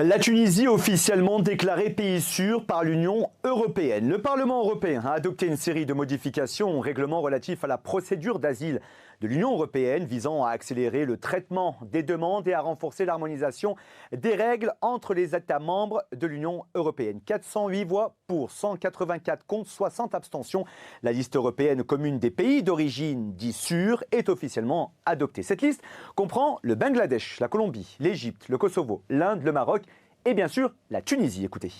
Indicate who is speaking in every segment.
Speaker 1: La Tunisie officiellement déclarée pays sûr par l'Union européenne. Le Parlement européen a adopté une série de modifications au règlement relatif à la procédure d'asile de l'Union européenne visant à accélérer le traitement des demandes et à renforcer l'harmonisation des règles entre les États membres de l'Union européenne. 408 voix pour, 184 contre, 60 abstentions. La liste européenne commune des pays d'origine dits sûrs est officiellement adoptée. Cette liste comprend le Bangladesh, la Colombie, l'Égypte, le Kosovo, l'Inde, le Maroc et bien sûr la Tunisie. Écoutez.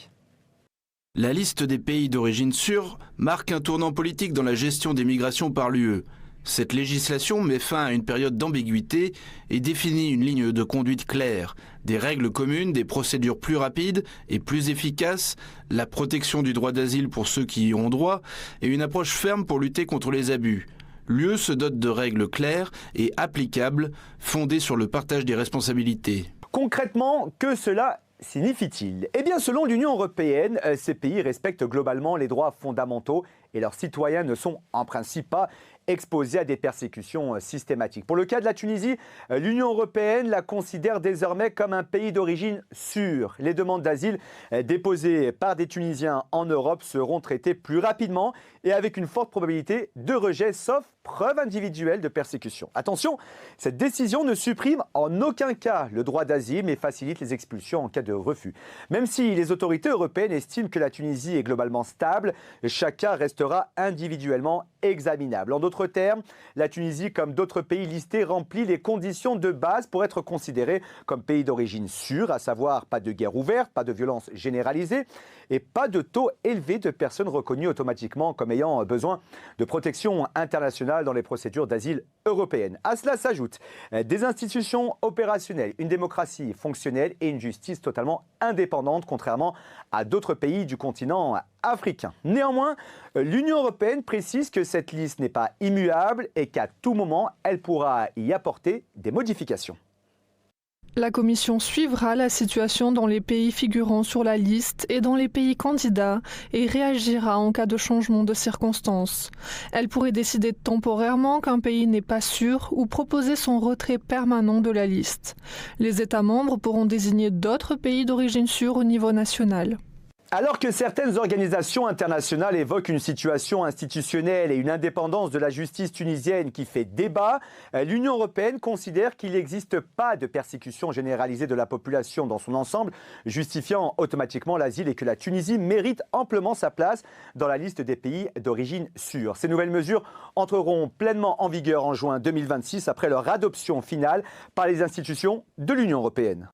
Speaker 2: La liste des pays d'origine sûrs marque un tournant politique dans la gestion des migrations par l'UE. Cette législation met fin à une période d'ambiguïté et définit une ligne de conduite claire, des règles communes, des procédures plus rapides et plus efficaces, la protection du droit d'asile pour ceux qui y ont droit et une approche ferme pour lutter contre les abus. L'UE se dote de règles claires et applicables, fondées sur le partage des responsabilités.
Speaker 1: Concrètement, que cela signifie-t-il ? Eh bien, selon l'Union européenne, ces pays respectent globalement les droits fondamentaux et leurs citoyens ne sont en principe pas exposés à des persécutions systématiques. Pour le cas de la Tunisie, l'Union européenne la considère désormais comme un pays d'origine sûr. Les demandes d'asile déposées par des Tunisiens en Europe seront traitées plus rapidement et avec une forte probabilité de rejet, sauf preuve individuelle de persécution. Attention, cette décision ne supprime en aucun cas le droit d'asile, mais facilite les expulsions en cas de refus. Même si les autorités européennes estiment que la Tunisie est globalement stable, chaque cas restera individuellement examinable. En d'autres termes, la Tunisie, comme d'autres pays listés, remplit les conditions de base pour être considérée comme pays d'origine sûr, à savoir pas de guerre ouverte, pas de violence généralisée et pas de taux élevé de personnes reconnues automatiquement comme ayant besoin de protection internationale dans les procédures d'asile européennes. À cela s'ajoutent des institutions opérationnelles, une démocratie fonctionnelle et une justice totalement indépendante, contrairement à d'autres pays du continent africain. Néanmoins, l'Union européenne précise que cette liste n'est pas immuable et qu'à tout moment, elle pourra y apporter des modifications.
Speaker 3: La Commission suivra la situation dans les pays figurant sur la liste et dans les pays candidats et réagira en cas de changement de circonstances. Elle pourrait décider temporairement qu'un pays n'est pas sûr ou proposer son retrait permanent de la liste. Les États membres pourront désigner d'autres pays d'origine sûre au niveau national.
Speaker 1: Alors que certaines organisations internationales évoquent une situation institutionnelle et une indépendance de la justice tunisienne qui fait débat, l'Union européenne considère qu'il n'existe pas de persécution généralisée de la population dans son ensemble, justifiant automatiquement l'asile et que la Tunisie mérite amplement sa place dans la liste des pays d'origine sûrs. Ces nouvelles mesures entreront pleinement en vigueur en juin 2026 après leur adoption finale par les institutions de l'Union européenne.